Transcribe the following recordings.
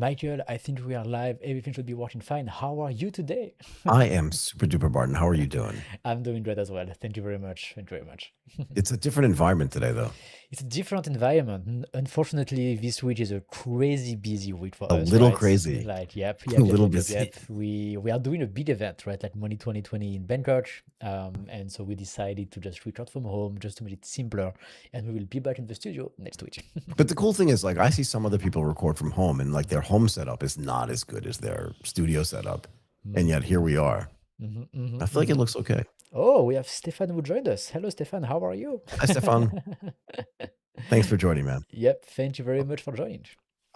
Michael, I think we are live. Everything should be working fine. How are you today? I am super duper Barton. How are you doing? I'm doing great as well. Thank you very much. Thank you very much. It's a different environment today, though. It's a different environment. Unfortunately, this week is a crazy busy week for A us, little right? crazy, Like, yep, a yep, yep, little yep, yep, busy. yep. We are doing a big event, right? Like Money 2020 in Bangkok. And so we decided to just record from home just to make it simpler. And we will be back in the studio next week. But the cool thing is, like, I see some other people record from home, and like their home setup is not as good as their studio setup, and yet here we are. I feel like it looks okay. Oh, we have Stefan who joined us. Hello, Stefan. How are you? Hi, Stefan. Thanks for joining, man. Yep. Thank you very much for joining.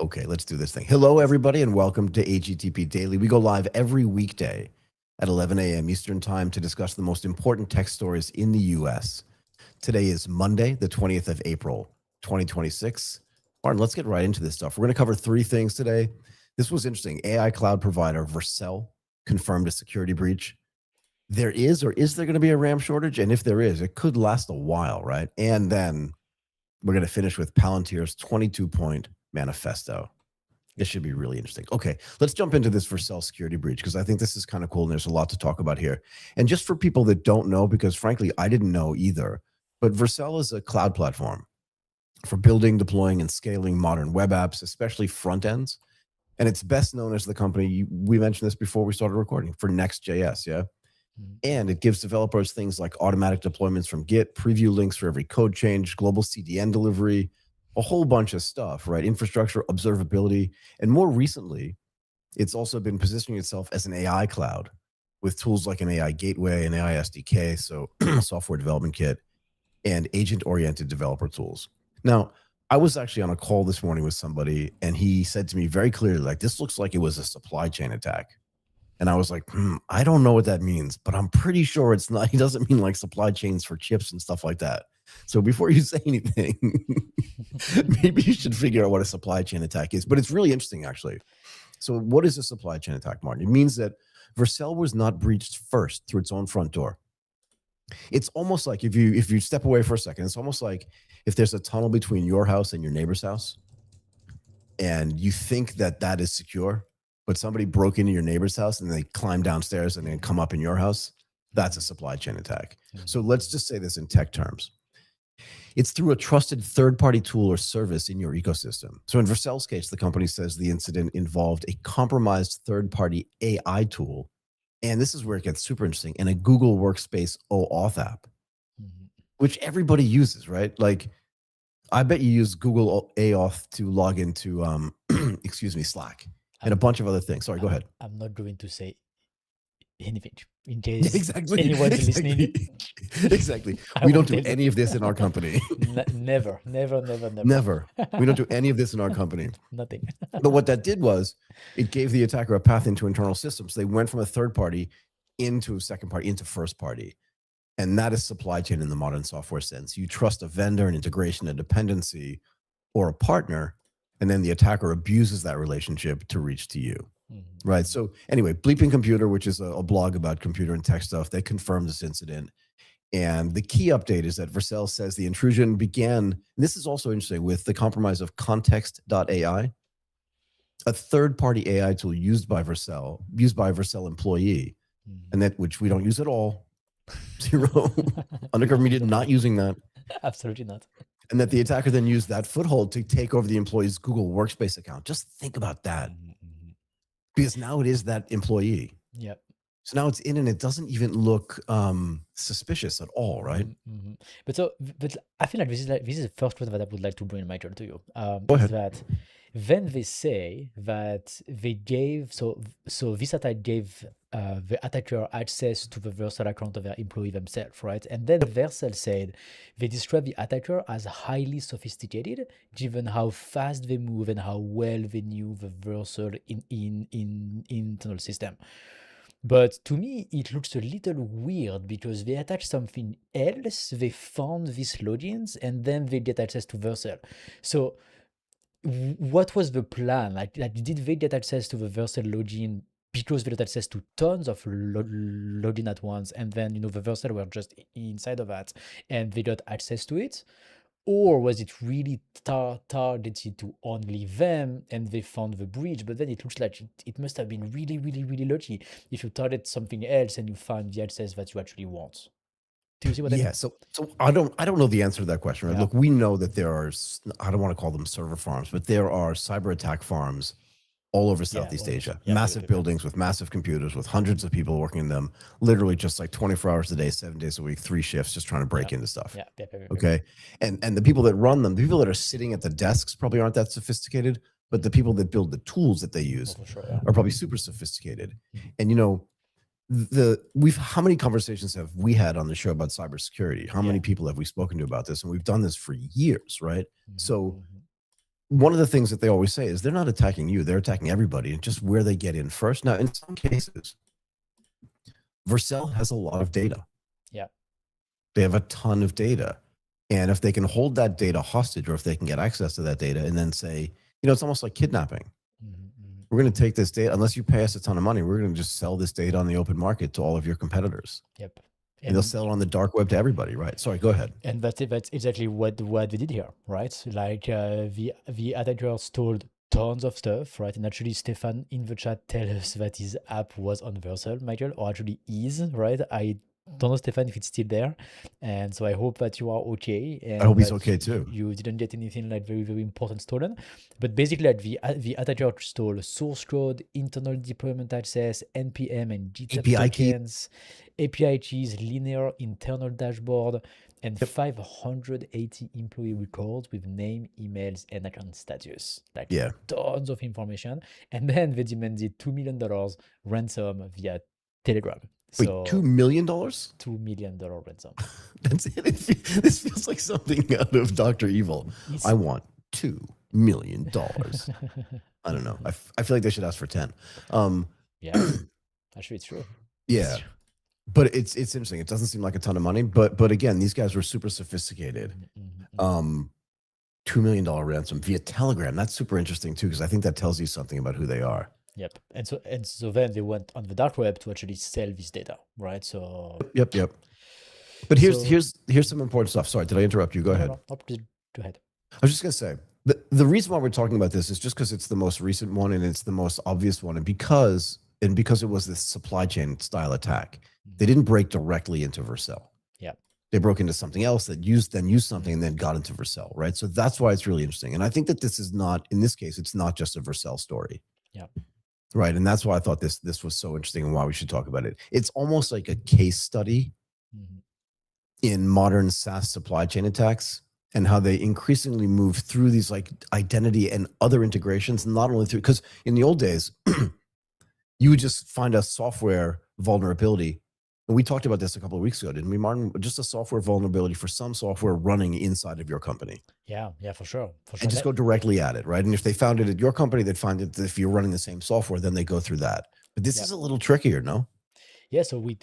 Okay, let's do this thing. Hello, everybody, and welcome to AGTP Daily. We go live every weekday at 11 a.m. Eastern Time to discuss the most important tech stories in the U.S. Today is Monday, the 20th of April, 2026. Martin, let's get right into this stuff. We're going to cover three things today. This was interesting. AI cloud provider Vercel confirmed a security breach. There is, or is there going to be a RAM shortage? And if there is, it could last a while, right? And then we're going to finish with Palantir's 22-point manifesto. This should be really interesting. Okay, let's jump into this Vercel security breach because I think this is kind of cool and there's a lot to talk about here. And just for people that don't know, because frankly, I didn't know either, but Vercel is a cloud platform for building, deploying, and scaling modern web apps, especially front ends. And it's best known as the company, we mentioned this before we started recording, for Next.js, yeah? And it gives developers things like automatic deployments from Git, preview links for every code change, global CDN delivery, a whole bunch of stuff, right? Infrastructure, observability. And more recently, it's also been positioning itself as an AI cloud with tools like an AI gateway, an AI SDK, so software development kit, and agent-oriented developer tools. Now, I was actually on a call this morning with somebody, and he said to me very clearly, like, this looks like it was a supply chain attack. And I was like, I don't know what that means, but I'm pretty sure it's not. He doesn't mean like supply chains for chips and stuff like that. So before you say anything, maybe you should figure out what a supply chain attack is. But it's really interesting, actually. So what is a supply chain attack, Martin? It means that Vercel was not breached first through its own front door. It's almost like if you step away for a second, it's almost like if there's a tunnel between your house and your neighbor's house, and you think that that is secure, but somebody broke into your neighbor's house and they climb downstairs and then come up in your house, that's a supply chain attack. So let's just say this in tech terms. It's through a trusted third-party tool or service in your ecosystem. So in Vercel's case, the company says the incident involved a compromised third-party AI tool. And this is where it gets super interesting, in a Google Workspace OAuth app, which everybody uses, right? Like, I bet you use Google AOAuth to log into, Slack and a bunch of other things. Sorry, go ahead. I'm not going to say anything in case Exactly. anyone's listening. Exactly. We don't do any of this in our company. Never. Never. We don't do any of this in our company. Nothing. But what that did was it gave the attacker a path into internal systems. They went from a third party into a second party, into first party. And that is supply chain in the modern software sense. You trust a vendor, an integration, a dependency, or a partner, and then the attacker abuses that relationship to reach to you. Right. So anyway, Bleeping Computer, which is a blog about computer and tech stuff, they confirmed this incident. And the key update is that Vercel says the intrusion began, and this is also interesting, with the compromise of Context.ai, a third-party AI tool used by Vercel employee, and that which we don't use at all. Zero. Undercover Media not using that. Absolutely not. And that the attacker then used that foothold to take over the employee's Google Workspace account. Just think about that. Because now it is that employee. Yep. So now it's in and it doesn't even look suspicious at all, right? But I feel like this is the first point that I would like to bring, Michael, to you. Go is ahead. that when they say that they gave, so this attack gave the attacker access to the Vercel account of their employee themselves, right? And then Vercel said they described the attacker as highly sophisticated, given how fast they move and how well they knew the Vercel in internal system. But to me, it looks a little weird because they attach something else, they found these logins, and then they get access to Vercel. So what was the plan? Like did they get access to the Vercel login because they got access to tons of login at once, and then the Vercel were just inside of that, and they got access to it? Or was it really targeted to only them and they found the breach? But then it looks like it must have been really, really, really lucky if you target something else and you find the access that you actually want. Do you see what I Yeah, mean? so I don't know the answer to that question, right? Yeah. Look, we know that there are I don't want to call them server farms, but there are cyber attack farms all over Yeah, Southeast 100%. Asia. Yep, yep, Massive yep, yep. buildings with massive computers with hundreds of people working in them, literally just like 24 hours a day, 7 days a week, 3 shifts just trying to break Yeah, into stuff. yeah, yep, yep, yep, yep. Okay? And the people that run them, the people that are sitting at the desks probably aren't that sophisticated, but the people that build the tools that they Oh, use for sure, yeah. are probably super sophisticated. Mhm. And how many conversations have we had on the show about cybersecurity? How many Yeah. people have we spoken to about this? And we've done this for years, right? Mhm, So mhm. one of the things that they always say is they're not attacking you, they're attacking everybody, and just where they get in first. Now, in some cases, Vercel has a lot of data. Yeah. They have a ton of data. And if they can hold that data hostage, or if they can get access to that data and then say, it's almost like kidnapping. Mhm, mhm. We're going to take this data, unless you pay us a ton of money, we're going to just sell this data on the open market to all of your competitors. Yep. And they'll sell it on the dark web to everybody, right? Sorry, go ahead. And that's exactly what they did here, right? Like the attackers stole tons of stuff, right? And actually, Stefan in the chat tell us that his app was on Vercel, Michael, or actually is, right? I don't know, Stefan, if it's still there, and so I hope that you are okay I hope and he's that okay too. you didn't get anything like very, very important stolen. But basically, like the attacker stole source code, internal deployment access, npm and GitHub API key. tokens, API keys, linear internal dashboard, and Yep. 580 employee records with name, emails, and account status. Like Yeah. tons of information. And then they demanded $2 million ransom via Telegram. Wait, So $2 million? $2 million ransom. That's it. This feels like something out of Dr. Evil. It's- I want $2 million. I don't know. I feel like they should ask for 10. Yeah, actually, it's true. Yeah. But it's interesting. It doesn't seem like a ton of money, but again, these guys were super sophisticated. $2 million ransom via Telegram. That's super interesting too, because I think that tells you something about who they are. Yep. And so then they went on the dark web to actually sell this data, right? So Yep. But So- here's some important stuff. Sorry, did I interrupt you? Go ahead. No, please go ahead. I was just gonna say the reason why we're talking about this is just because it's the most recent one and it's the most obvious one, and because it was this supply chain style attack. They didn't break directly into Vercel. Yeah. They broke into something else that used something and then got into Vercel, right? So that's why it's really interesting. And I think that this is not, in this case, it's not just a Vercel story. Yeah. Right. And that's why I thought this was so interesting and why we should talk about it. It's almost like a case study in modern SaaS supply chain attacks and how they increasingly move through these like identity and other integrations, not only through, because in the old days, you would just find a software vulnerability. And we talked about this a couple of weeks ago, didn't we, Martin? Just a software vulnerability for some software running inside of your company. Yeah, for sure. And just go directly at it, right? And if they found it at your company, they'd find it if you're running the same software, then they go through that. But this is a little trickier, no? Yeah, so we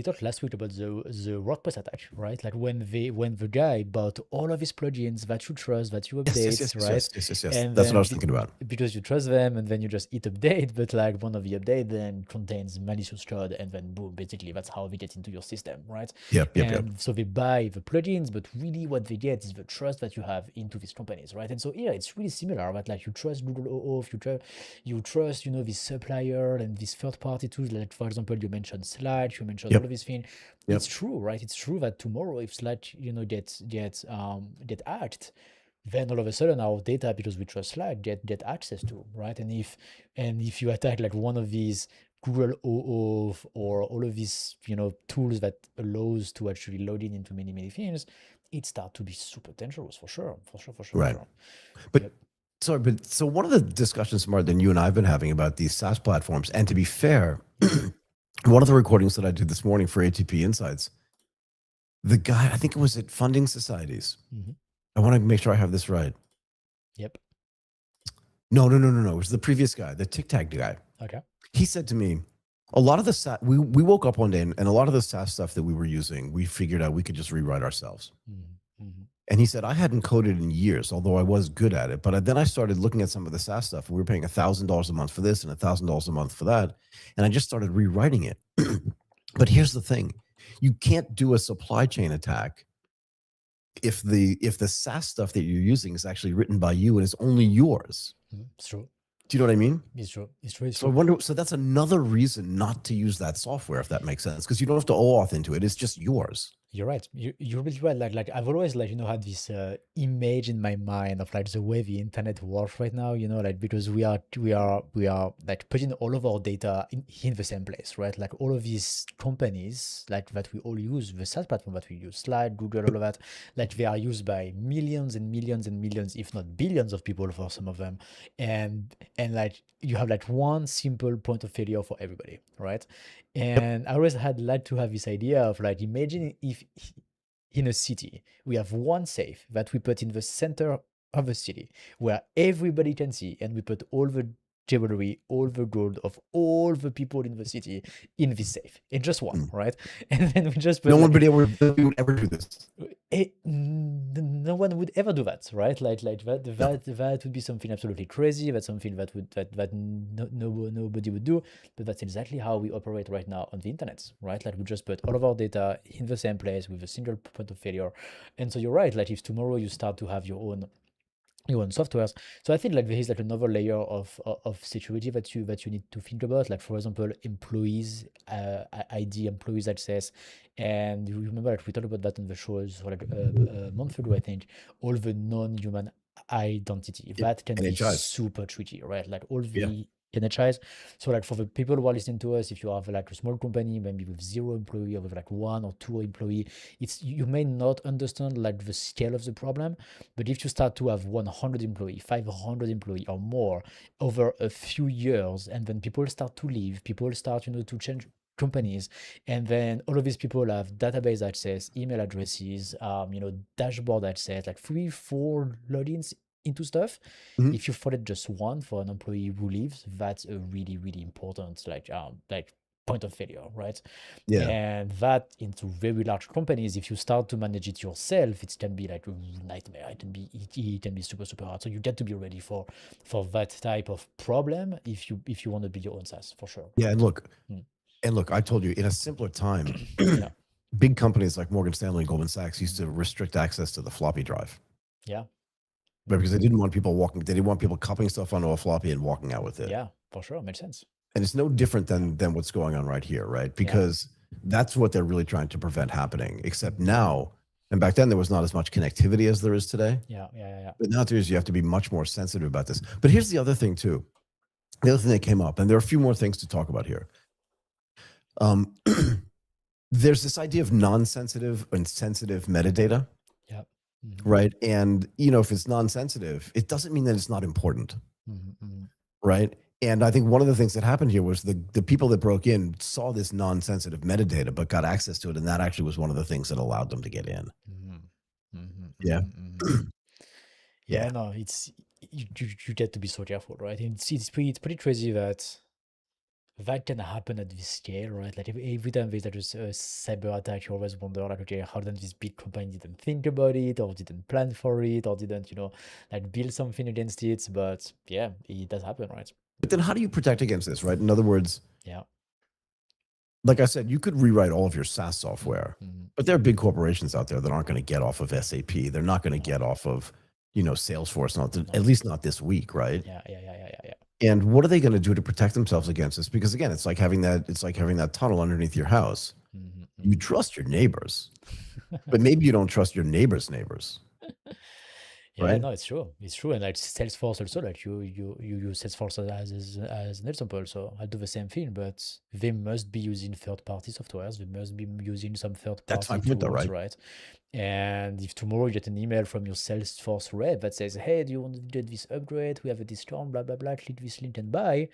talked last week about the WordPress attack, right? Like when the guy bought all of his plugins that you trust, that you update, right? Yes. And That's then what I was thinking about. Because you trust them, and then you just hit update, but like one of the update then contains malicious code, and then boom, basically that's how they get into your system, right? Yep. So they buy the plugins, but really what they get is the trust that you have into these companies, right? And so here it's really similar, but like you trust Google OAuth, you trust, this supplier and this third-party tools, like for example, you mentioned Slack, you mentioned all of these things. It's true, right? It's true that tomorrow if Slack, get hacked, then all of a sudden our data, because we trust Slack, get access to, right? And if you attack like one of these Google OAuth or all of these, tools that allows to actually load in into many things, it starts to be super dangerous for sure. Right. But sorry, but so one of the discussions, Martin, you and I have been having about these SaaS platforms, and to be fair, one of the recordings that I did this morning for ATP Insights, the guy, I think it was at Funding Societies. I want to make sure I have this right. Yep. No. It was the previous guy, the Tic Tac guy. Okay. He said to me, a lot of the SaaS, we woke up one day and a lot of the SaaS stuff that we were using, we figured out we could just rewrite ourselves. And he said, I hadn't coded in years, although I was good at it. But then I started looking at some of the SaaS stuff. We were paying $1,000 a month for this and $1,000 a month for that. And I just started rewriting it. But here's the thing. You can't do a supply chain attack if the SaaS stuff that you're using is actually written by you and it's only yours. It's true. Do you know what I mean? It's true. It's true. It's So I true. wonder. So that's another reason not to use that software, if that makes sense, because you don't have to OAuth into it. It's just yours. You're right. You're really right. Like I've always had this image in my mind of like the way the internet works right now. Like because we are like putting all of our data in the same place, right? Like all of these companies like that we all use, the SaaS platform that we use, Slide, Google, all of that, like they are used by millions and millions and millions, if not billions of people for some of them, and like you have like one simple point of failure for everybody, right? And I always had like to have this idea of like imagine if in a city we have one safe that we put in the center of the city where everybody can see, and we put all the jewelry, all the gold of all the people in the city in this safe, in just one, Mm. right? And then we just put No one like would ever do this. no one would ever do that, right? Like that No. that would be something absolutely crazy. That's something that nobody would do. But that's exactly how we operate right now on the internet, right? Like we just put all of our data in the same place with a single point of failure. And so you're right. Like if tomorrow you start to have your own softwares. So I think like there is like another layer of security that you need to think about. Like for example, employees ID, employees access, and you remember like we talked about that on the shows like a month ago, I think. All the non-human identity Yep. that can be NHIs. super tricky, right? Like all Yeah. the NHIs. So like for the people who are listening to us, if you have like a small company, maybe with 0 employee or with like 1 or 2 employee, you may not understand like the scale of the problem. But if you start to have 100 employee, 500 employee or more over a few years, and then people start to leave, people start, to change companies, and then all of these people have database access, email addresses, dashboard access, like 3, 4 logins into stuff. Mhm. If you forget just one for an employee who leaves, that's a really, really important like point of failure, right? Yeah. And that into very large companies, if you start to manage it yourself, it can be like a nightmare. It can be super, super hard. So you get to be ready for that type of problem if you want to be your own SaaS, for sure. Yeah. Mm. And look, I told you in a simpler time, Yeah. big companies like Morgan Stanley and Goldman Sachs used to restrict access to the floppy drive. Yeah. Right, because they didn't want people they didn't want people copying stuff onto a floppy and walking out with it. Yeah, for sure. Makes sense. And it's no different than what's going on right here, right? Because that's what they're really trying to prevent happening. Except now, and back then there was not as much connectivity as there is today. Yeah. But nowadays you have to be much more sensitive about this. But here's the other thing too. The other thing that came up, and there are a few more things to talk about here. There's this idea of non-sensitive and sensitive metadata. Yeah. Right. And, if it's non-sensitive, it doesn't mean that it's not important. Right. And I think one of the things that happened here was the people that broke in saw this non-sensitive metadata, but got access to it. And that actually was one of the things that allowed them to get in. Yeah. Yeah, no, it's you get to be so careful, right? And it's pretty crazy that can happen at this scale, right? Like every time there's like a cyber attack, you always wonder, like, okay, how did this big company didn't think about it, or didn't plan for it, or didn't, like build something against it? But yeah, it does happen, right? But then how do you protect against this, right? In other words, Yeah. like I said, you could rewrite all of your SaaS software, but there are big corporations out there that aren't going to get off of SAP. They're not going to get off of, Salesforce, at least not this week, right? Yeah. And what are they going to do to protect themselves against this? Because again, it's like having that tunnel underneath your house. You trust your neighbors, but maybe you don't trust your neighbors' neighbors. Yeah, right? no, it's true. It's true. And like Salesforce also, like you use Salesforce as an example. So I do the same thing, but they must be using third-party softwares. They must be using some That's my third-party point, though, tools, right? right? And if tomorrow you get an email from your Salesforce rep that says, "Hey, do you want to get this upgrade? We have a discount, blah blah blah. Click this link and buy,"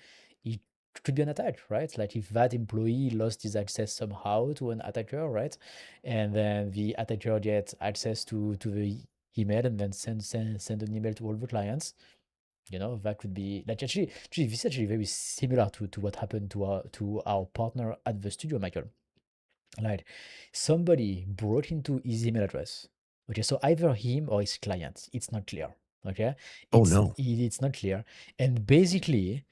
it could be an attack, right? Like if that employee lost his access somehow to an attacker, right? And then the attacker gets access to the email and then send an email to all the clients. That could be like actually this is actually very similar to what happened to our partner at the studio, Michael. Like somebody broke into his email address. Okay, so either him or his client, it's not clear. Okay, Oh, no. it's not clear. And basically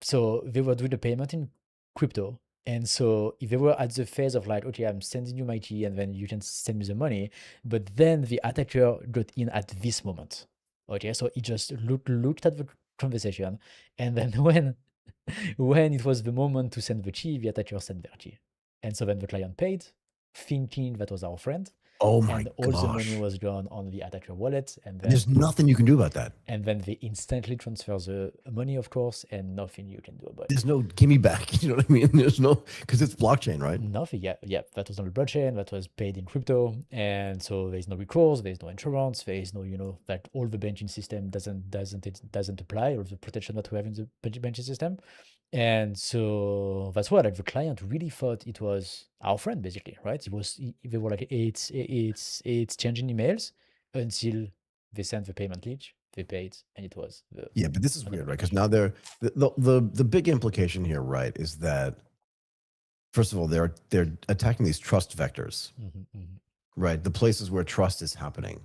so they were doing the payment in crypto, And so if they were at the phase of like, okay, I'm sending you my key and then you can send me the money, but then the attacker got in at this moment. Okay, so he just looked at the conversation, and then when it was the moment to send the key, the attacker sent their key. And so then the client paid, thinking that was our friend, Oh my and all the money gosh. was gone on the attacker wallet, and And then there's nothing you can do about that. they instantly transfer the money, of course, and nothing you can do about it. There's no give me back. You know what I mean? There's no, because it's blockchain, right? Nothing. Yeah. That was on the blockchain. That was paid in crypto, and so there's no recourse. There's no insurance. There is no, that all the banking system doesn't apply, or the protection that we have in the banking system. And so that's why, like, the client really thought it was our friend, basically, right? They were like, it's changing emails until they sent the payment link, they paid, and it was Yeah, but this is another weird, right? Because application. now the big implication here, right, is that first of all, they're attacking these trust vectors, right? The places where trust is happening.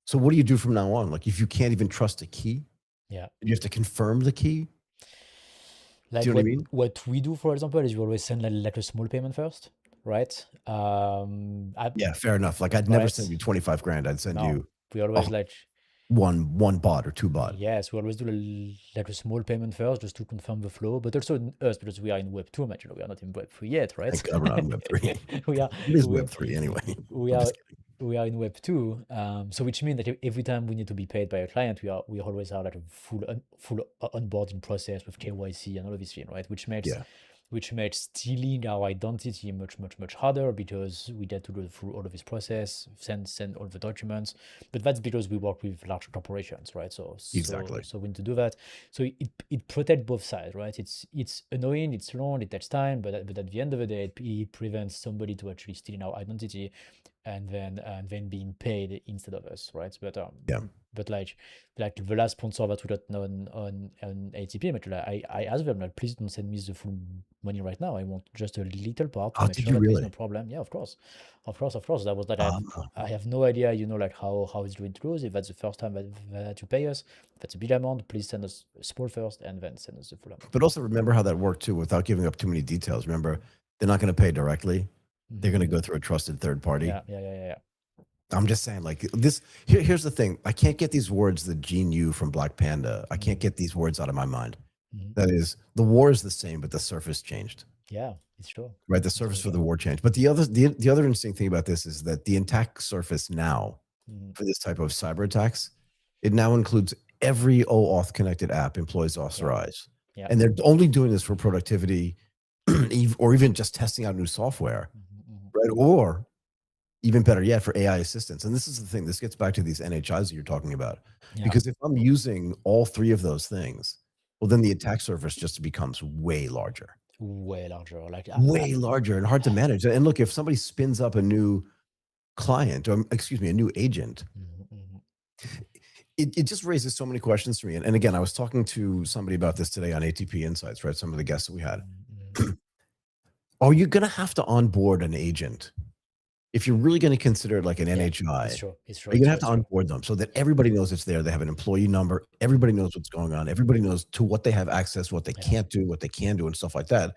So what do you do from now on? Like, if you can't even trust a key, Yeah. you have to confirm the key. Like, Do you know what I mean? what we do, for example, is we always send like a small payment first, right? Yeah, fair enough. Like, I'd never send Right. you 25 grand. I'd send No, you we a, always like, one bot or two bot. yes, we always do like a small payment first just to confirm the flow, but also us, because we are in Web 2, much, we are not in Web 3 yet, right? Thank God we're not in Web 3. we are It is we, Web 3 anyway. we I'm are just kidding. we are in Web 2, so which means that every time we need to be paid by a client, we always have like a full onboarding process with KYC and all of this thing, right? Yeah. Which makes stealing our identity much harder, because we get to go through all of this process, send all the documents. But that's because we work with large corporations, right? Exactly. So we need to do that. So it protects both sides, right? It's annoying, it's long, it takes time, but at the end of the day, it prevents somebody to actually stealing our identity and then being paid instead of us, right? Yeah. But like the last sponsor that we got on ATP, but I asked them, like, please don't send me the full money right now. I want just a little part to Oh, make did sure you that there's no really? problem. Yeah, of course, of course. That was like, Ah, I have no idea, like how it's going to go. If that's the first time that you pay us, if that's a big amount, please send us a small first and then send us the full amount. but also remember how that worked too, without giving up too many details. Remember, they're not going to pay directly. They're going to go through a trusted third party. Yeah. I'm just saying, like, this. Here's the thing. I can't get these words that Gene U from Black Panda. I can't get these words out of my mind. That is, the war is the same, but the surface changed. Yeah, it's true. Right, the surface for the war changed. But the other interesting thing about this is that the attack surface now for this type of cyber attacks, it now includes every OAuth connected app employees authorize. Yeah. And they're only doing this for productivity or even just testing out new software, right? Or even better yet, for AI assistance. And this is the thing, this gets back to these NHIs that you're talking about. Yeah. Because if I'm using all three of those things, well, then the attack surface just becomes way larger. Way larger, like Way larger and hard to manage. And look, if somebody spins up a new client, or excuse me, a new agent, it just raises so many questions to me. And again, I was talking to somebody about this today on ATP Insights, right? Some of the guests that we had. Are you going to have to onboard an agent? If you're really going to consider it like an NHI, It's true. are you going to have to onboard them so that everybody knows it's there? They have an employee number. Everybody knows what's going on. Everybody knows to what they have access, what they can't do, what they can do, and stuff like that.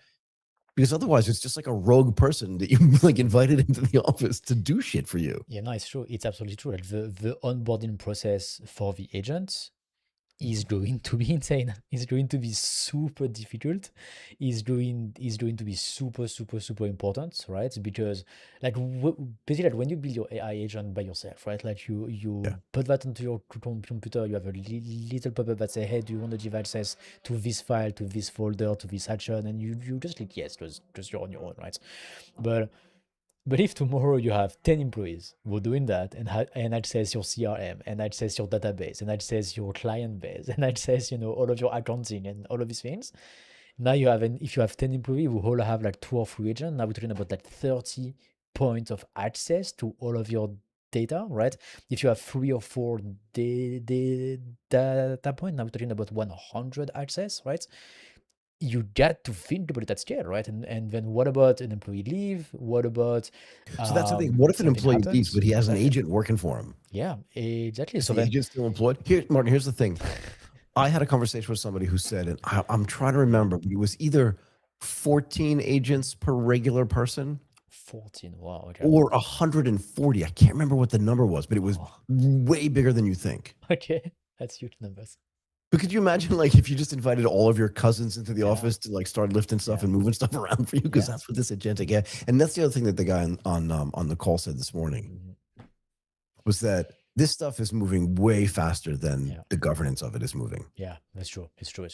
Because otherwise, it's just like a rogue person that you like invited into the office to do shit for you. Yeah, no, it's true. It's absolutely true. Like, the onboarding process for the agents is going to be insane. It's going to be super difficult. Is going to be super important, right? Because, like, basically, like, when you build your AI agent by yourself, right? Like, you put that into your computer. You have a little pop-up that say, hey, do you want to give access to this file, to this folder, to this action? And you just click yes, just you're on your own, right? But if tomorrow you have 10 employees who are doing that, and access your CRM, and access your database, and access your client base, and access, all of your accounting and all of these things, now if you have 10 employees who all have like 2 or 3 agents, now we're talking about like 30 points of access to all of your data, right? If you have 3 or 4 data point, now we're talking about 100 access, right? You get to think about it at scale, right? And then what about an employee leave? What about So that's the thing. What if an something employee leaves, happens? but he has an Exactly. agent working for him? Yeah, exactly. Is So the then, agent still employed? Here, Martin, here's the thing. I had a conversation with somebody who said, and I'm trying to remember, but it was either 14 agents per regular person 14. Wow. Okay. or 140. I can't remember what the number was, but it was Wow. way bigger than you think. Okay. That's huge numbers. But could you imagine, like, if you just invited all of your cousins into the Yeah. office to like start lifting stuff Yeah. and moving stuff around for you? Because Yeah. that's what this agentic AI. And that's the other thing that the guy on the call said this morning Mhm. was that this stuff is moving way faster than Yeah. the governance of it is moving. Yeah, that's true. It's true.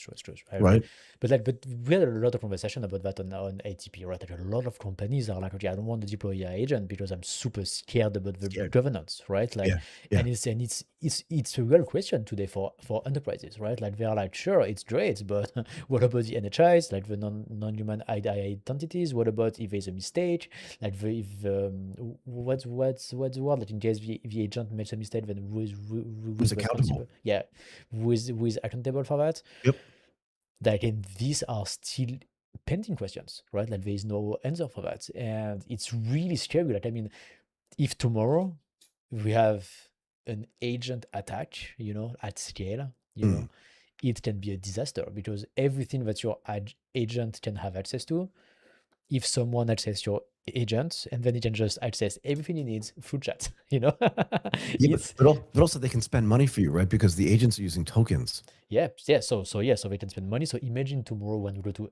I agree. Right? But we had a lot of conversation about that on ATP, right? Like a lot of companies are like, okay, I don't want to deploy AI agent because I'm super scared about the Scared. governance, right? Like, Yeah. Yeah. and it's a real question today for enterprises, right? Like they're like, sure, it's great, but what about the NHIs, like the non-human identities? What about if there's a mistake? Like if what's the word? Like in case the agent makes a mistake, then who's Who's responsible? accountable? Yeah, who is accountable for that? Yep. Like, and these are still pending questions, right? Like there is no answer for that, and it's really scary. Like, I mean, if tomorrow we have an agent attack, at scale, it can be a disaster because everything that your agent can have access to, if someone access your agent, and then it can just access everything he needs through chat, Yeah, it's but also they can spend money for you, right? Because the agents are using tokens. yeah. So they can spend money. So imagine tomorrow when you go to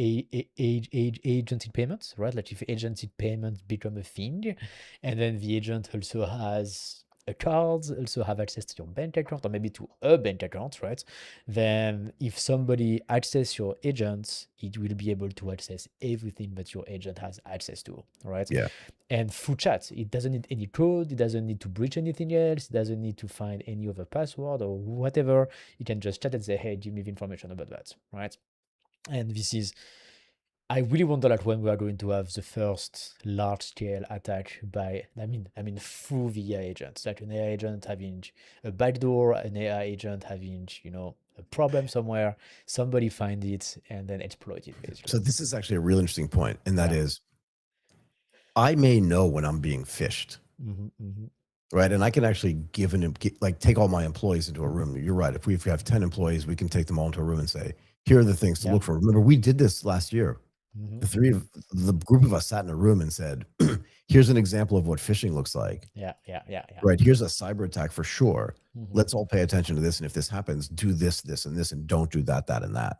agency payments, right? Like if agency payments become a thing, and then the agent also has a card, also have access to your bank account, or maybe to a bank account, right? Then if somebody access your agent, it will be able to access everything that your agent has access to, right? Yeah. And through chat, it doesn't need any code, it doesn't need to breach anything else, it doesn't need to find any other password or whatever. You can just chat and say, hey, give me the information about that, right? And this is, I really wonder like when we are going to have the first large scale attack by, I mean through the AI agents, like an AI agent having a backdoor, an AI agent having, a problem somewhere, somebody find it and then exploit it basically. So this is actually a real interesting point, and that Yeah. is, I may know when I'm being phished, Mm-hmm. right? And I can actually take all my employees into a room. You're right. If we have 10 employees, we can take them all into a room and say, here are the things to Yeah. look for. Remember, we did this last year. Mm-hmm. The group of us sat in a room and said, here's an example of what phishing looks like. Yeah. Right. Here's a cyber attack for sure. Mm-hmm. Let's all pay attention to this. And if this happens, do this, this, and this, and don't do that, that, and that.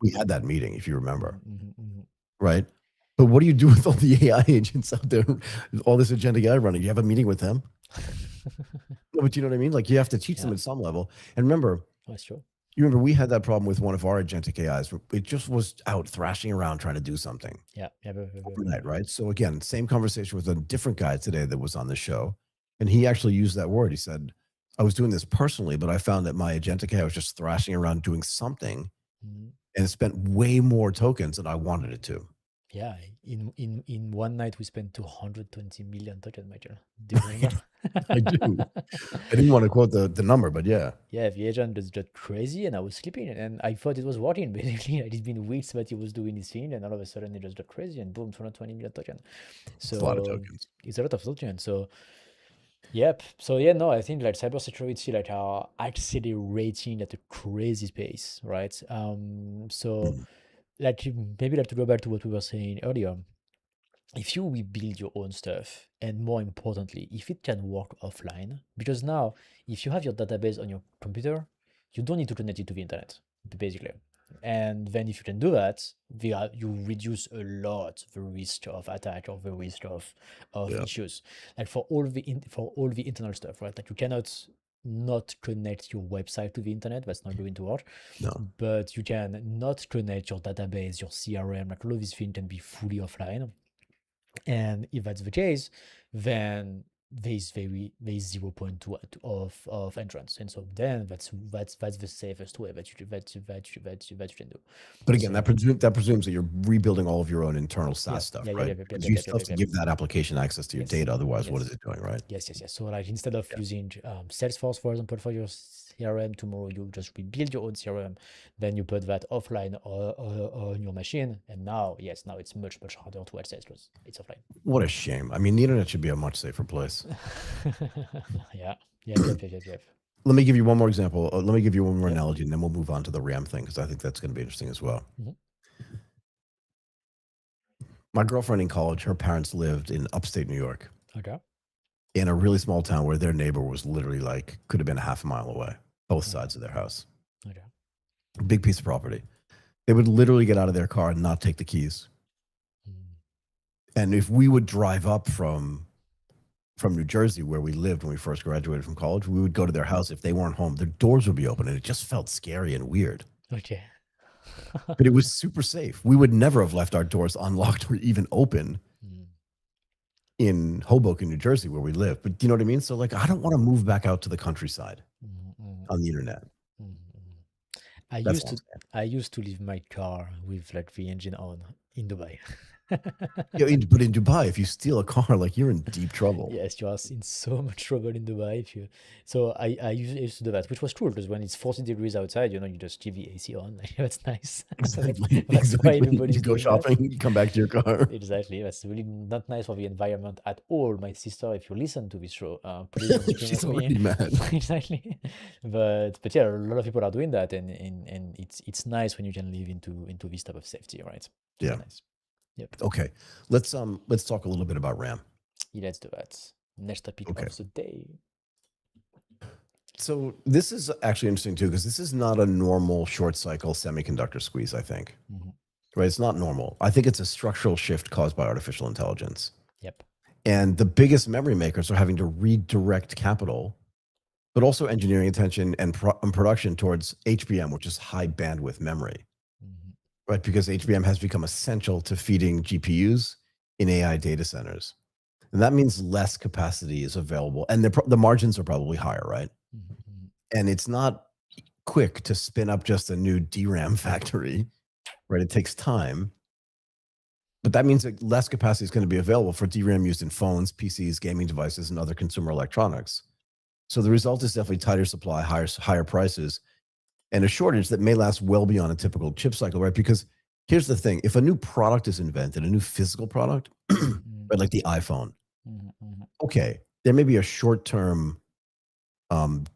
We had that meeting, if you remember. Right. But what do you do with all the AI agents out there, all this agentic AI running? You have a meeting with them? No, but you know what I mean? Like you have to teach them at some level. And remember, That's true. you remember we had that problem with one of our agentic AIs. It just was out thrashing around trying to do something Yeah. overnight, right? So again, same conversation with a different guy today that was on the show. And he actually used that word. He said, I was doing this personally, but I found that my agentic AI was just thrashing around doing something and it spent way more tokens than I wanted it to. Yeah, in one night we spent 220 million tokens, Michael. Do you remember? I do. I didn't want to quote the number, but yeah. Yeah, the agent was just crazy, and I was sleeping, and I thought it was working. Basically, it's been weeks that he was doing his thing, and all of a sudden it just got crazy, and boom, 220 million tokens. So It's a lot of tokens. it's a lot of tokens. So yep. So yeah, no, I think like cybersecurity like are accelerating at a crazy pace, right? So like maybe like to go back to what we were saying earlier, if you rebuild your own stuff, and more importantly, if it can work offline, because now if you have your database on your computer, you don't need to connect it to the internet, basically. And then if you can do that, you reduce a lot the risk of attack or the risk of Yeah. issues. Like for all the internal stuff, right? Like you cannot not connect your website to the internet. That's not going to work. No. But you can not connect your database, your CRM, like all of these things can be fully offline. And if that's the case, then there's 0.2 of entrance, and so then that's the safest way that you can do. But again, that presumes that you're rebuilding all of your own internal SaaS stuff, right? Because you still have to give that application access to your data. Otherwise, what is it doing, right? Yes. So like instead of using Salesforce, for example, for your CRM, tomorrow you just rebuild your own CRM, then you put that offline on your machine, and now it's much harder to access because it's offline. What a shame. I mean, the internet should be a much safer place. Yeah. Let me give you one more example. Let me give you one more analogy, and then we'll move on to the RAM thing, because I think that's going to be interesting as well. My girlfriend in college, her parents lived in upstate New York Okay. in a really small town where their neighbor was literally like, could have been a half a mile away, both Mhm. sides of their house. Okay. Big piece of property. They would literally get out of their car and not take the keys. Mm. And if we would drive up from New Jersey, where we lived when we first graduated from college, we would go to their house. If they weren't home, their doors would be open, and it just felt scary and weird. Okay. But it was super safe. We would never have left our doors unlocked or even open Mm. in Hoboken, New Jersey, where we live. But you know what I mean? So like, I don't want to move back out to the countryside Mm, mm, on the internet. mm, mm. I That's used what I'm to saying. I used to leave my car with like the engine on in Dubai. Yeah, but in Dubai, if you steal a car, like you're in deep trouble. Yes, you are in so much trouble in Dubai if you. So I used to do that, which was cool because when it's 40 degrees outside, you just leave the AC on. Like, that's nice. Exactly. That's why Exactly. You everybody's go doing that. shopping, you come back to your car. Exactly. That's really not nice for the environment at all. My sister, if you listen to this show, please don't scream She's at me. already mad. Exactly. But yeah, a lot of people are doing that, and it's nice when you can live into this type of safety, right? It's Yeah. very nice. Yep. Okay. Let's talk a little bit about RAM. Yeah, let's do that. Next topic Okay. of the day. So this is actually interesting too, because this is not a normal short cycle semiconductor squeeze, I think. Mhm. Right? It's not normal. I think it's a structural shift caused by artificial intelligence. Yep. And the biggest memory makers are having to redirect capital, but also engineering attention and production towards HBM, which is high bandwidth memory, Mhm. right? Because HBM has become essential to feeding GPUs in AI data centers. And that means less capacity is available. And the margins are probably higher, right? Mhm. Mhm. And it's not quick to spin up just a new DRAM factory, right? It takes time. But that means that less capacity is going to be available for DRAM used in phones, PCs, gaming devices, and other consumer electronics. So the result is definitely tighter supply, higher prices, and a shortage that may last well beyond a typical chip cycle, right? Because here's the thing: if a new product is invented, a new physical product, Mhm. right, like the iPhone, Mhm. Mhm. okay, there may be a short-term um,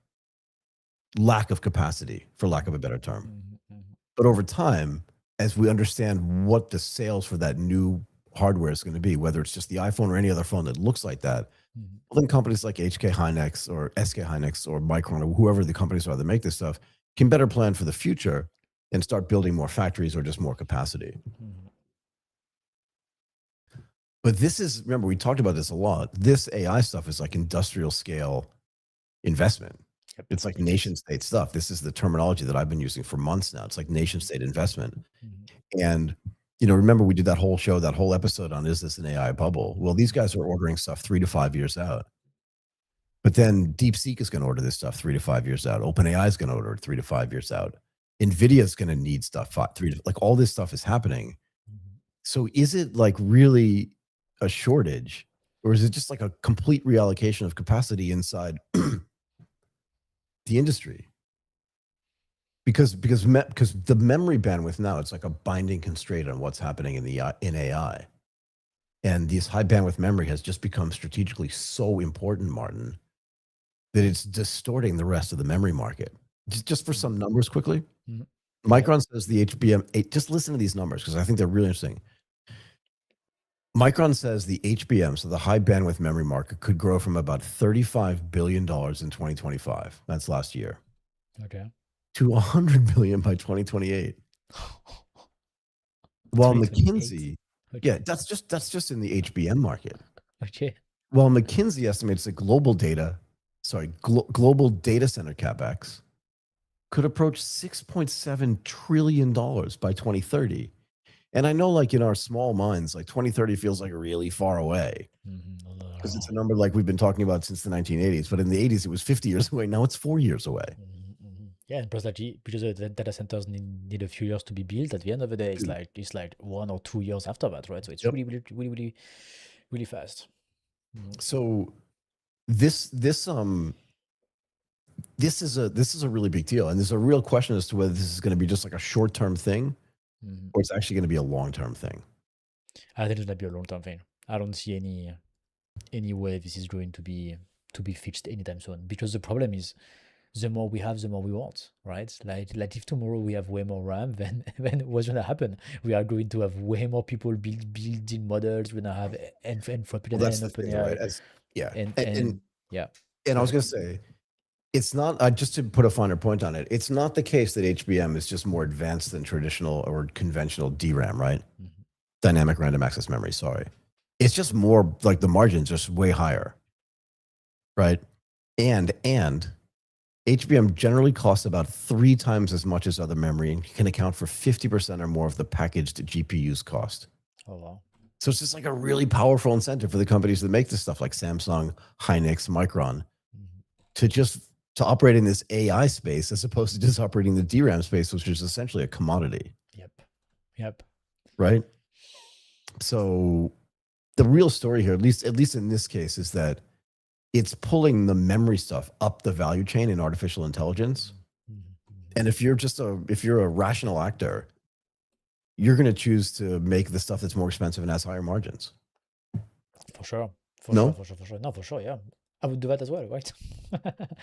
lack of capacity, for lack of a better term. Mhm. Mhm. But over time, as we understand what the sales for that new hardware is going to be, whether it's just the iPhone or any other phone that looks like that, Mhm. well, then companies like HK Hynix or SK Hynix or Micron or whoever the companies are that make this stuff can better plan for the future and start building more factories or just more capacity. Mhm. But this is, remember, we talked about this a lot. This AI stuff is like industrial scale investment. Yep. It's like It is. nation state stuff. This is the terminology that I've been using for months now. It's like nation state investment. Mhm. And, remember we did that whole show, that whole episode on, is this an AI bubble? Well, these guys are ordering stuff 3 to 5 years out. But then DeepSeek is going to order this stuff 3 to 5 years out. OpenAI is going to order it 3 to 5 years out. NVIDIA is going to need stuff like all this stuff is happening. Mhm. So is it like really a shortage, or is it just like a complete reallocation of capacity inside the industry? Because the memory bandwidth now, it's like a binding constraint on what's happening in AI. And this high bandwidth memory has just become strategically so important, Martin, that it's distorting the rest of the memory market. Just for some numbers quickly, Mhm. Micron says the HBM, just listen to these numbers because I think they're really interesting. Micron says the HBM, so the high bandwidth memory market, could grow from about $35 billion in 2025, that's last year, Okay. to $100 billion by 2028. While 2028. McKinsey, yeah, Okay. that's just in the HBM market. Okay. While McKinsey estimates that global data center capex could approach $6.7 trillion by 2030. And I know, like, in our small minds, like 2030 feels like really far away because it's a number like we've been talking about since the 1980s. But in the 80s, it was 50 years away. Now it's 4 years away. Yeah, and plus because the data centers need a few years to be built. At the end of the day, Dude. it's like 1 or 2 years after that, right? So it's Yep. really fast. So this is a really big deal, and there's a real question as to whether this is going to be just like a short-term thing or it's actually going to be a long-term thing. I think it's gonna be a long-term thing. I don't see any way this is going to be fixed anytime soon, because the problem is the more we have, the more we want, right? Like if tomorrow we have way more RAM, then then what's gonna happen? We are going to have way more people building models. We're gonna have Anthropic Well, that's and the thing, right? OpenAI, As yeah, and yeah. and I Go was ahead. gonna say it's not just to put a finer point on it. It's not the case that HBM is just more advanced than traditional or conventional DRAM, right? Mhm. Dynamic random access memory. Sorry, it's just more like the margins just way higher, right? And HBM generally costs about 3 times as much as other memory and can account for 50% or more of the packaged GPU's cost. Oh wow. So it's just like a really powerful incentive for the companies that make this stuff like Samsung, Hynix, Micron Mhm. to operate in this AI space as opposed to just operating the DRAM space, which is essentially a commodity, Yep. Yep. right? So the real story here, at least in this case, is that it's pulling the memory stuff up the value chain in artificial intelligence. Mhm. And if you're a rational actor, you're going to choose to make the stuff that's more expensive and has higher margins. For sure. For sure. No, For sure. For sure. No, for sure. Yeah. I would do that as well, right?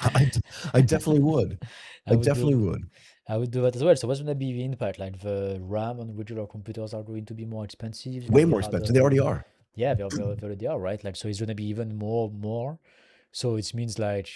I, I definitely would. I I would definitely do. would. I would do that as well. So what's gonna be the impact? Like the RAM on regular computers are going to be more expensive. It's gonna Way be more harder expensive. They already to. are. Yeah, they already are, right? Like so, it's gonna be even more. So it means like,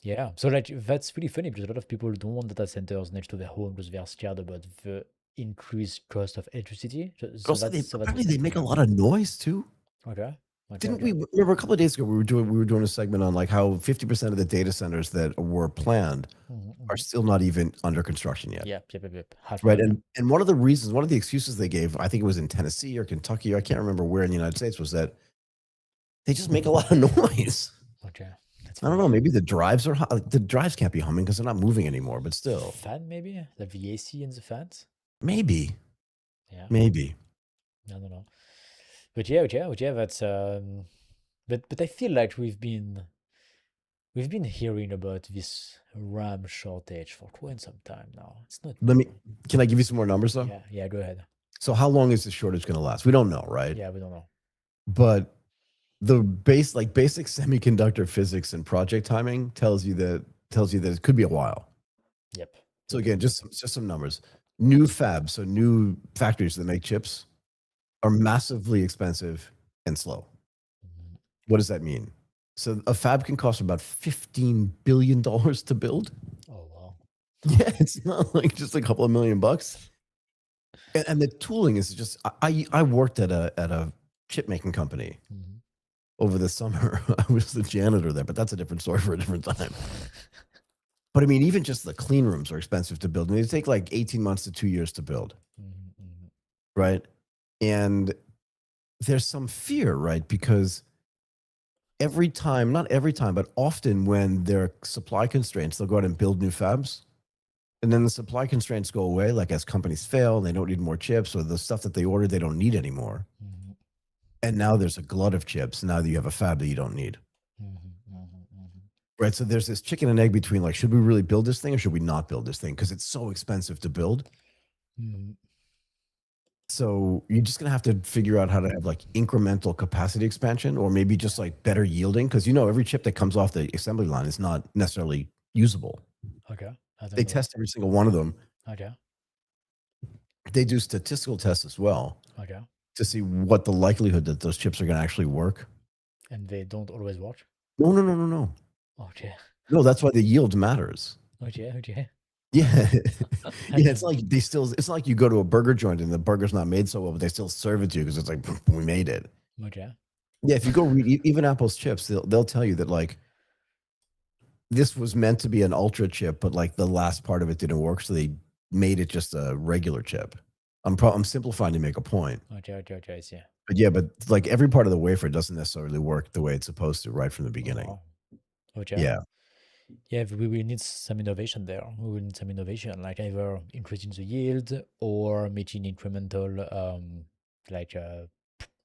yeah. So like that's really funny because a lot of people don't want data centers next to their home because they are scared about the increased cost of electricity. So, But also, that's apparently what's they make happening. a Yeah. lot of noise too. Okay. Okay. Didn't Okay. we remember a couple of days ago we were doing a segment on like how 50% of the data centers that were planned are Hmm. still not even under construction yet. Yep. Yep. Yep. Yep. Half of Right. them. Yeah. And one of the excuses they gave, I think it was in Tennessee or Kentucky, I can't remember where in the United States, was that they just make a lot of noise. Okay. That's I don't funny. know. Maybe the drives can't be humming because they're not moving anymore, but still, Fan maybe like the AC and the fans. maybe, Yeah. maybe. I don't know. But yeah. That's but I feel like we've been hearing about this RAM shortage for quite some time now. It's not Let me, new. can I give you some more numbers though? Yeah, yeah, go ahead. So how long is the shortage going to last? We don't know, right? Yeah, we don't know. But basic semiconductor physics and project timing tells you that it could be a while. Yep. So Yep, yep, again, yep. just some numbers. New fabs, so new factories that make chips, are massively expensive and slow. Mhm. What does that mean? So a fab can cost about $15 billion to build. Oh wow. Yeah, it's not like just a couple of $1 million. And the tooling is just I worked at a chip making company Mhm. over the summer. I was the janitor there, but that's a different story for a different time. But I mean, even just the clean rooms are expensive to build. I mean, they take like 18 months to 2 years to build, Mhm, mhm. right? And there's some fear, right? Because every time, not every time, but often when there are supply constraints, they'll go out and build new fabs. And then the supply constraints go away, like as companies fail and they don't need more chips, or the stuff that they ordered they don't need anymore. Mhm, And now there's a glut of chips. Now that you have a fab that you don't need. mhm, mhm, mhm. Right. So there's this chicken and egg between like, should we really build this thing or should we not build this thing? Because it's so expensive to build. Mhm. So you're just gonna have to figure out how to have like incremental capacity expansion, or maybe just Yeah. like better yielding. Because every chip that comes off the assembly line is not necessarily usable. Okay. I They don't know that. test every single one of them. Okay. They do statistical tests as well Okay. to see what the likelihood that those chips are going to actually work. And they don't always work. No, no, no, no, no. Okay. No, that's why the yield matters. Okay. Okay. Yeah. Yeah, Okay. it's like it's like you go to a burger joint and the burger's not made so well, but they still serve it to you because it's like we made it. Okay. Yeah, if you go read even Apple's chips, they'll tell you that like this was meant to be an ultra chip, but like the last part of it didn't work, so they made it just a regular chip. I'm simplifying to make a point. Okay. Okay. Okay. I see. But yeah, but like every part of the wafer doesn't necessarily work the way it's supposed to right from the Oh beginning. wow. Okay. Yeah. Yeah, we will need some innovation there. We will need some innovation, like either increasing the yield or making incremental, like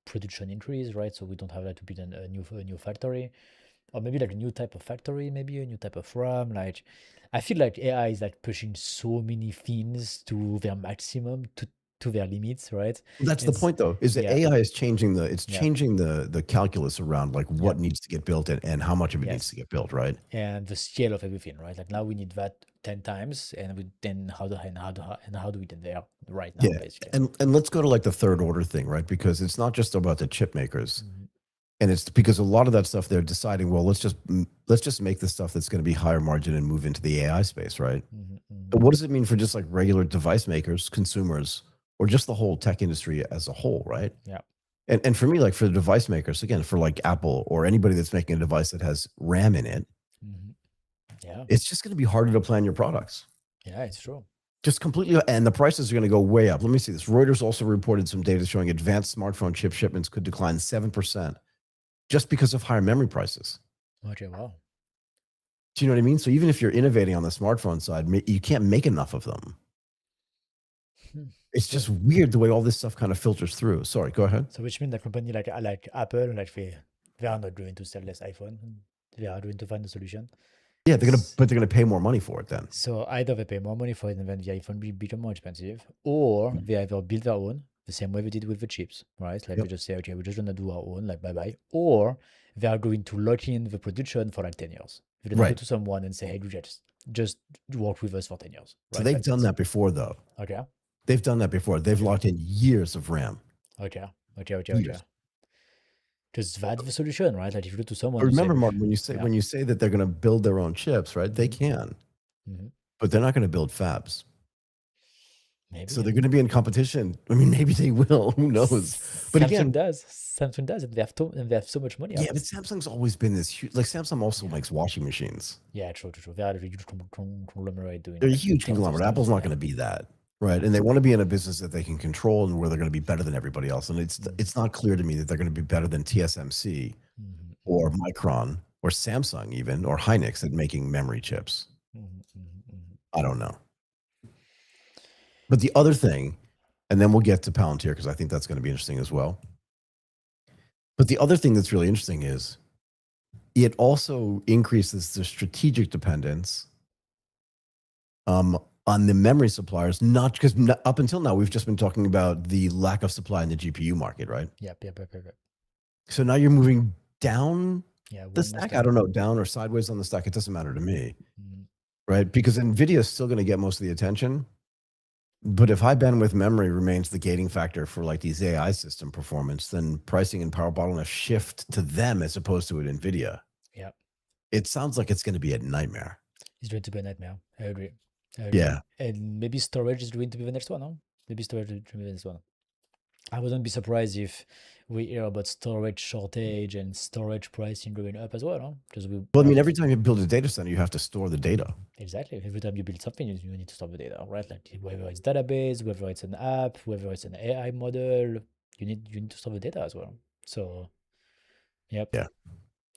production increase, right? So we don't have like to build a new factory, or maybe like a new type of factory, maybe a new type of RAM. Like, I feel like AI is like pushing so many things to their maximum to their limits, right? That's the And point, though, is that yeah, AI is changing yeah, the calculus around like yeah, what needs to get built and how much of it needs to yes. get built, right? And the scale of everything, right? Like now we need that 10 times, and we then how do we get there right now, Yeah. basically? And let's go to like the third order thing, right? Because it's not just about the chip makers. Mhm, And it's because a lot of that stuff they're deciding, well, let's just make the stuff that's going to be higher margin and move into the AI space, right? mhm, mhm. But what does it mean for just like regular device makers, consumers, or just the whole tech industry as a whole, right? Yeah. And for me, like for the device makers, again, for like Apple or anybody that's making a device that has RAM in it, Mhm. Yeah. it's just going to be harder to plan your products. Yeah, it's true. Just completely, and the prices are going to go way up. Let me see this. Reuters also reported some data showing advanced smartphone chip shipments could decline 7% just because of higher memory prices. Okay, wow. Do you know what I mean? So even if you're innovating on the smartphone side, you can't make enough of them. Hmm. It's So, just weird the way all this stuff kind of filters through. Sorry, go ahead. so which means that company like Apple, like they are not going to sell less iPhone. They are going to find a solution. Yeah, they're gonna pay more money for it then. So either they pay more money for it and then the iPhone will become more expensive, or they either build their own, the same way they did with the chips, right? Like Yep. we just say, okay, we're just gonna do our own, like bye bye. Or they are going to lock in the production for like 10 years. They're gonna go Right. to someone and say, hey, you just work with us for 10 years. So Right? they've That's done it. that before, though. Okay. They've done that before. They've Okay. locked in years of RAM. Okay. Okay. Years. Because that's the solution, right? Like if you go to someone, But you say, remember, Martin, yeah. when you say that they're going to build their own chips, right? They Mhm. can, Mhm. but they're not going to build fabs. Maybe. So they're going to be in competition. I mean, maybe they will. Who knows? But again, Samsung does, and they have so much money yeah, out. but Samsung's always been this huge. Like Samsung also Yeah. makes washing machines. Yeah, true. They are a huge conglomerate doing They're a like huge tons of conglomerate. stuff. Apple's not Yeah. going to be that, right? Yeah. And they want to be in a business that they can control and where they're going to be better than everybody else. And Mhm. it's not clear to me that they're going to be better than TSMC Mhm. or Micron or Samsung even or Hynix at making memory chips. Mhm. Mhm. I don't know. But the other thing, and then we'll get to Palantir because I think that's going to be interesting as well. But the other thing that's really interesting is it also increases the strategic dependence on the memory suppliers, not because up until now, we've just been talking about the lack of supply in the GPU market, right? Yep. So now you're moving down Yeah, the one more stack. I step. don't know, down or sideways on the stack. It doesn't matter to me, Mhm. right? Because NVIDIA is still going to get most of the attention. But if high bandwidth memory remains the gating factor for like these AI system performance, then pricing and power bottlenecks shift to them as opposed to at NVIDIA. Yep. It sounds like it's going to be a nightmare. It's going to be a nightmare. I agree. Yeah. And maybe storage is going to be the next one, huh? Maybe storage is going to be the next one. I wouldn't be surprised if we hear about storage shortage and storage pricing going up as well, huh? Because Well, I mean, every time you build a data center, you have to store the data. exactly. Every time you build something, you need to store the data, right? Like whether it's database, whether it's an app, whether it's an AI model, you need to store the data as well. So, yep, Yeah.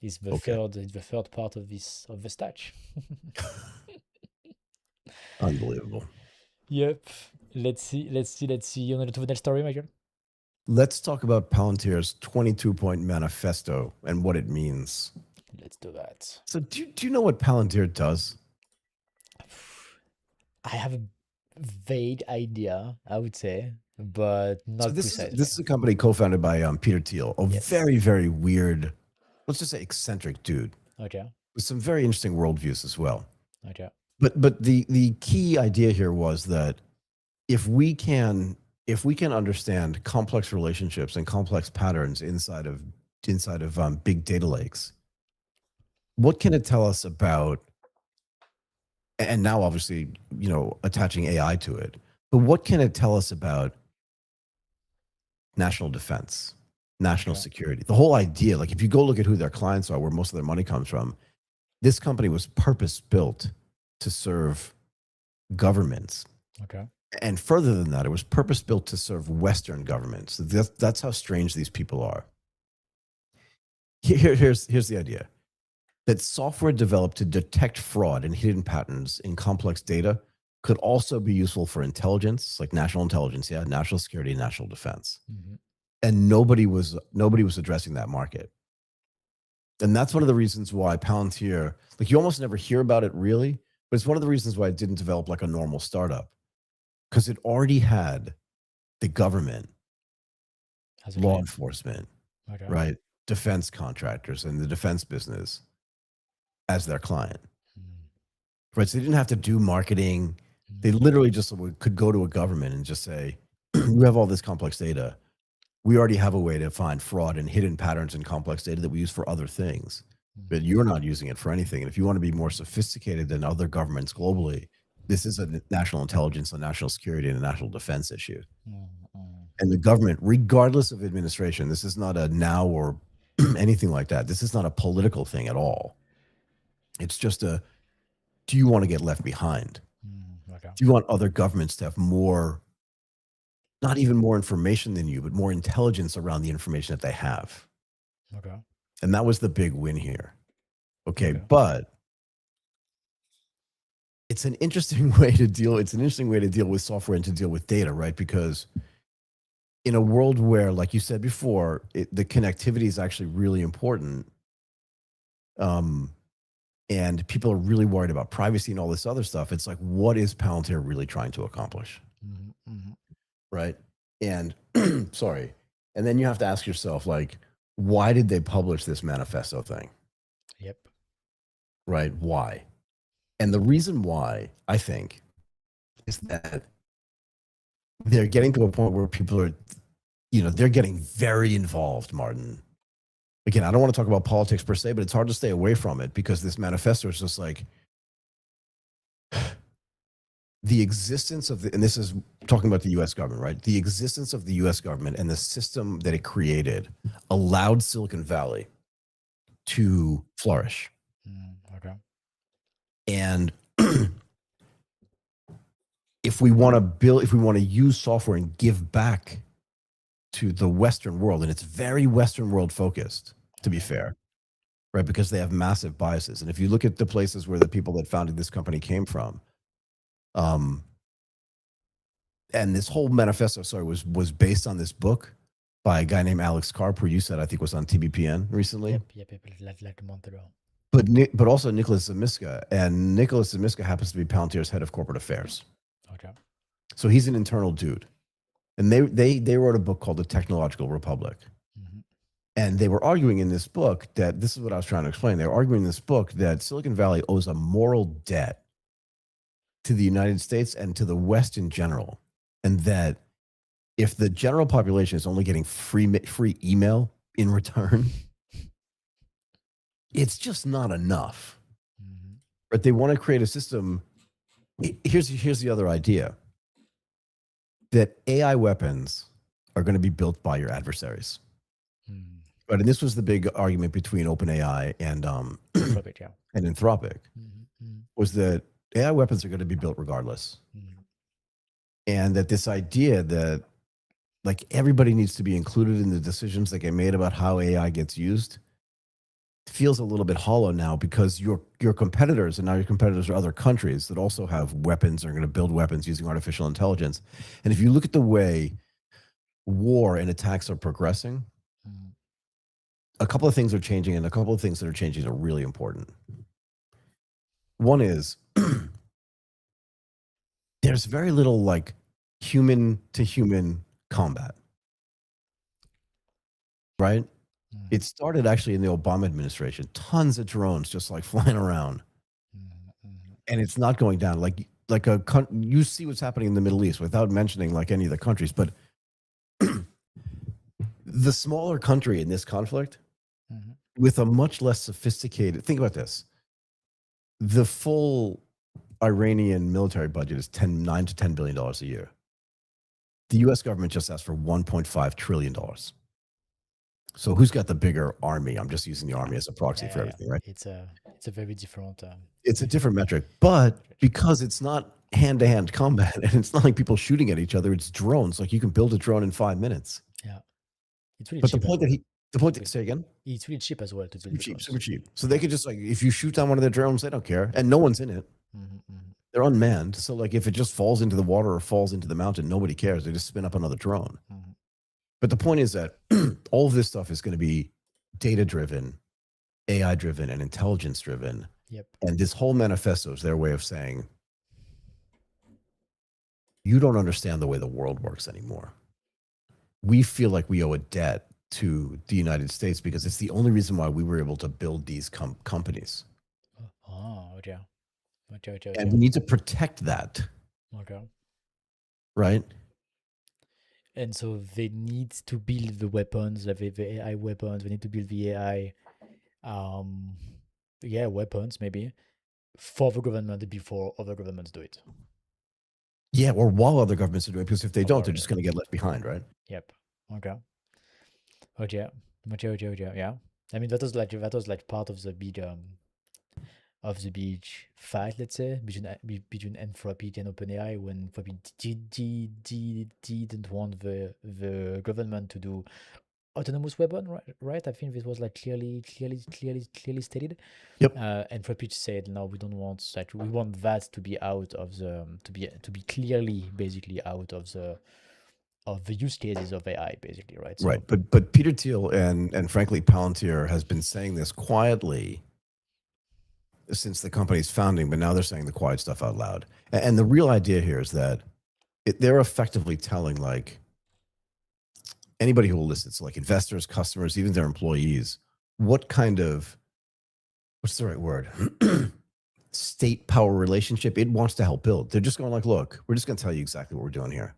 it's Okay. it's the third part of the stack. Unbelievable. Yep. Let's see. You want to do the next story, Michael? Let's talk about Palantir's 22-point manifesto and what it means. Let's do that. So do you know what Palantir does? I have a vague idea, I would say, but So not this precisely. is a company co-founded by Peter Thiel, a Yes. very, very weird, let's just say eccentric dude Okay. with some very interesting worldviews as well. Okay. But the key idea here was that if we can understand complex relationships and complex patterns inside of big data lakes, what can it tell us about? And now, obviously, attaching AI to it, but what can it tell us about national defense, national Okay. security? The whole idea, like if you go look at who their clients are, where most of their money comes from, this company was purpose built to serve governments. Okay. And further than that, it was purpose built to serve Western governments. That's how strange these people are. Here's the idea. That software developed to detect fraud and hidden patterns in complex data could also be useful for intelligence, like national intelligence, national security, and national defense. Mhm. And nobody was addressing that market. And that's one of the reasons why Palantir, like you almost never hear about it really, but it's one of the reasons why it didn't develop like a normal startup, because it already had the government, As a law client. enforcement, Okay. right? Defense contractors and the defense business as their client, Mm, right? So they didn't have to do marketing. They literally just could go to a government and just say, you have all this complex data. We already have a way to find fraud and hidden patterns in complex data that we use for other things, but you're not using it for anything. And if you want to be more sophisticated than other governments globally, this is a national intelligence, a national security, and a national defense issue. And the government, regardless of administration, this is not a now or anything like that. This is not a political thing at all. It's just a, do you want to get left behind? Okay. Do you want other governments to have more, not even more information than you, but more intelligence around the information that they have? Okay. And that was the big win here. Okay. Okay. But it's an interesting way to deal. It's an interesting way to deal with software and to deal with data, right? Because in a world where, like you said before, the connectivity is actually really important. And people are really worried about privacy and all this other stuff. It's like, what is Palantir really trying to accomplish? Right. And sorry. And then you have to ask yourself, like, why did they publish this manifesto thing? Yep. Right. Why? And the reason why, I think, is that they're getting to a point where people are, they're getting very involved, Martin. Again, I don't want to talk about politics per se, but it's hard to stay away from it because this manifesto is just like the existence of and this is talking about the US government, right? The existence of the US government and the system that it created allowed Silicon Valley to flourish. Okay. And if we want to use software and give back to the Western world, and it's very Western world focused, to be fair, right? Because they have massive biases. And if you look at the places where the people that founded this company came from, and this whole manifesto, was based on this book by a guy named Alex Karp, who you said I think was on TBPN recently. Yep. Like a month ago. But also Nicholas Zamiska, and Nicholas Zamiska happens to be Palantir's head of corporate affairs. Okay. So he's an internal dude. And they wrote a book called The Technological Republic. And they were arguing in this book that, this is what I was trying to explain. They were arguing in this book that Silicon Valley owes a moral debt to the United States and to the West in general. And that if the general population is only getting free email in return, it's just not enough. But they want to create a system. Here's the other idea. That AI weapons are going to be built by your adversaries. Right, and this was the big argument between OpenAI and Anthropic, yeah. and Anthropic, was that AI weapons are going to be built regardless. And that this idea that like everybody needs to be included in the decisions that get made about how AI gets used feels a little bit hollow now, because your competitors, and now your competitors are other countries that also have weapons, are going to build weapons using artificial intelligence. And if you look at the way war and attacks are progressing, a couple of things are changing, and a couple of things that are changing are really important. One is there's very little like human to human combat, right? It started actually in the Obama administration, tons of drones just like flying around, and it's not going down. You see what's happening in the Middle East without mentioning like any of the countries, but the smaller country in this conflict with a much less sophisticated, think about this. The full Iranian military budget is $9 to $10 billion a year. The US government just asked for $1.5 trillion. So who's got the bigger army? I'm just using the army as a proxy for everything, right? It's a very different. It's a different metric, but because it's not hand-to-hand combat, and it's not like people shooting at each other, it's drones. Like you can build a drone in 5 minutes. Yeah, it's really But cheap. say again? It's really cheap as well to build Super cheap. So they could just like, if you shoot down one of their drones, they don't care, and no one's in it. They're unmanned. So like if it just falls into the water or falls into the mountain, nobody cares. They just spin up another drone. But the point is that all of this stuff is going to be data-driven, AI-driven, and intelligence-driven. Yep. And this whole manifesto is their way of saying, you don't understand the way the world works anymore. we feel like we owe a debt to the United States because it's the only reason why we were able to build these companies. Oh, okay. And we need to protect that, Okay. right? And so they need to build the weapons, like the AI weapons. They need to build the AI, weapons maybe for the government before other governments do it. Yeah, or while other governments are doing it, because if they don't, they're Or just going to get left behind, right? yep. Okay. Okay. Okay. Yeah. I mean that was like part of the big fight, let's say, between Anthropic and OpenAI when Anthropic didn't want the government to do autonomous weapon, right? I think this was like clearly stated. Yep. Anthropic said, no, we don't want that. We want that to be out of the to be clearly basically out of the use cases of AI, basically, right? So, Right. But Peter Thiel and frankly Palantir has been saying this quietly since the company's founding, but now they're saying the quiet stuff out loud. And the real idea here is that they're effectively telling like anybody who will listen, so like investors, customers, even their employees, what kind of, what's the right word? State power relationship it wants to help build. They're just going like, look, we're just going to tell you exactly what we're doing here.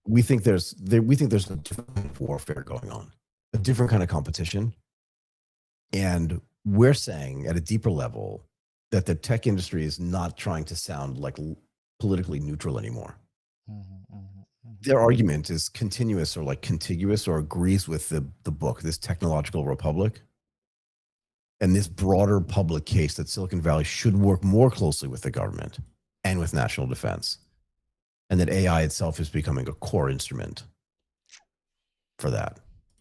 We think there's a different kind of warfare going on, a different kind of competition. And we're saying at a deeper level that the tech industry is not trying to sound like politically neutral anymore. Their argument is continuous or like contiguous or agrees with the book, this technological republic, and this broader public case that Silicon Valley should work more closely with the government and with national defense, and that AI itself is becoming a core instrument for that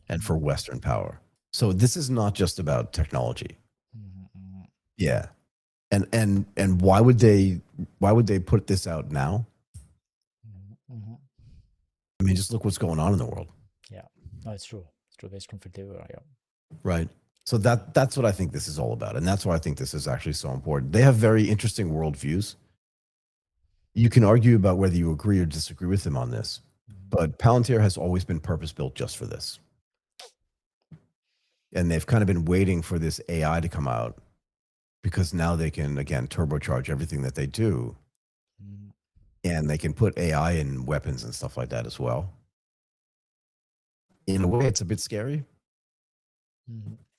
and for Western power. So this is not just about technology. Yeah. And why would they put this out now? I mean, just look what's going on in the world. yeah, no, it's true. It's true. There's conflict everywhere. Yeah. Right. So that's what I think this is all about. And that's why I think this is actually so important. They have very interesting worldviews. You can argue about whether you agree or disagree with them on this, but Palantir has always been purpose-built just for this. And they've kind of been waiting for this AI to come out because now they can, again, turbocharge everything that they do. And they can put AI in weapons and stuff like that as well. In a way, it's a bit scary.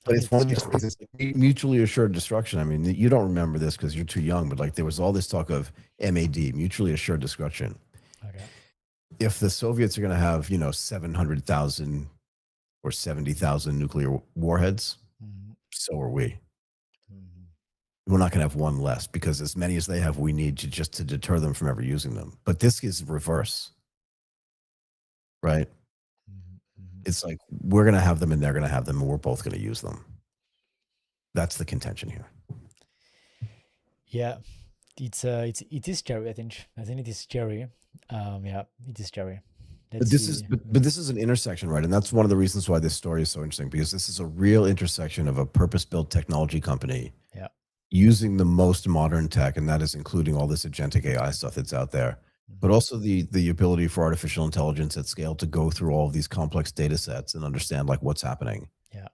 But it's one of these things, it's like mutually assured destruction. I mean, you don't remember this because you're too young, but like there was all this talk of MAD, mutually assured destruction. Okay. If the Soviets are going to have, 700,000 or 70,000 nuclear warheads, so are we. We're not going to have one less because as many as they have, we need to deter them from ever using them. But this is reverse, right? It's like we're going to have them and they're going to have them and we're both going to use them. That's the contention here. Yeah, it is scary. I think it is scary. Yeah, it is scary. But this is an intersection, right? And that's one of the reasons why this story is so interesting, because this is a real intersection of a purpose-built technology company using the most modern tech, and that is including all this agentic AI stuff that's out there, but also the ability for artificial intelligence at scale to go through all of these complex data sets and understand like what's happening. Yeah.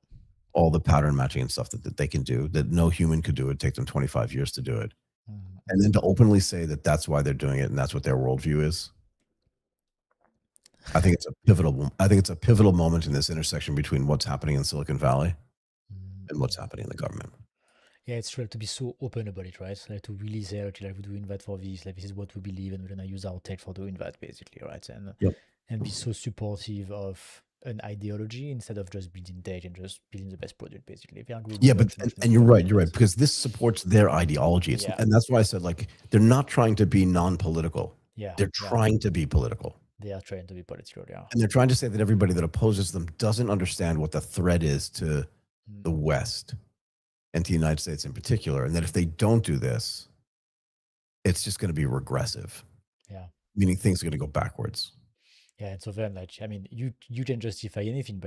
All the pattern matching and stuff that they can do that no human could do. It'd take them 25 years to do it. And then to openly say that that's why they're doing it and that's what their worldview is. I think it's a pivotal moment in this intersection between what's happening in Silicon Valley and what's happening in the government. Yeah, it's true to be so open about it, right? Like to really say, okay, like we're doing that for this, like this is what we believe, and we're gonna use our tech for doing that, basically, right? And be so supportive of an ideology instead of just building tech and just building the best product, basically. Yeah, but and you're right, because this supports their ideology. And that's why I said like they're not trying to be non-political. Yeah, they're trying to be political. They are trying to be political, yeah. And they're trying to say that everybody that opposes them doesn't understand what the threat is to the West and to the United States in particular. And that if they don't do this, it's just going to be regressive. Yeah. Meaning things are going to go backwards. Yeah, and so then, like, I mean, you can justify anything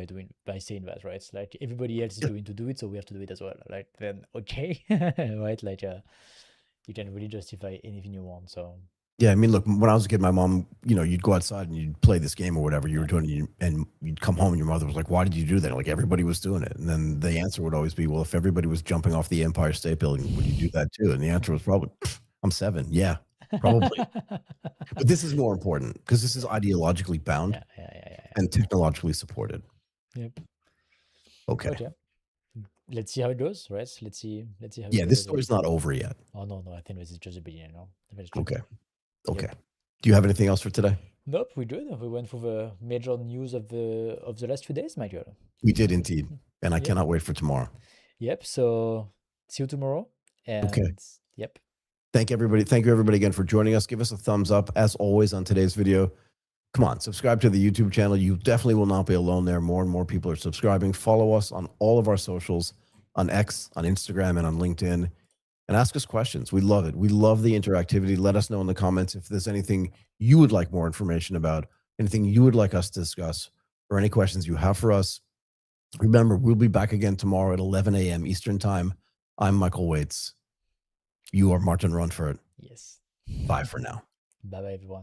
by saying that, right? It's like everybody else is going to do it, so we have to do it as well. Like, then okay, right? Like, you can really justify anything you want. So Yeah, I mean, look, when I was a kid, my mom, you'd go outside and you'd play this game or whatever you were doing, and you'd come home and your mother was like, "Why did you do that?" Like everybody was doing it, and then the answer would always be, "Well, if everybody was jumping off the Empire State Building, would you do that too?" And the answer was probably, "I'm 7, yeah, probably." But this is more important because this is ideologically bound Yeah. and technologically supported. Yep. Okay. But yeah, let's see how it goes, right? Let's see how it Yeah, goes. this story's not over yet. Oh no, I think this is just the beginning. No, Okay. Okay. Yep. Do you have anything else for today? Nope, we did. We went through the major news of the last few days, Michael. We did indeed, and I Yep. cannot wait for tomorrow. Yep. So see you tomorrow. And Okay. yep. Thank you, everybody, again for joining us. Give us a thumbs up, as always, on today's video. Come on, subscribe to the YouTube channel. You definitely will not be alone there. More and more people are subscribing. Follow us on all of our socials, on X, on Instagram, and on LinkedIn. And ask us questions. We love it. We love the interactivity. Let us know in the comments if there's anything you would like more information about, anything you would like us to discuss, or any questions you have for us. Remember, we'll be back again tomorrow at 11 a.m. Eastern Time. I'm Michael Waits. You are Martin Runford. Yes. Bye for now. Bye, everyone.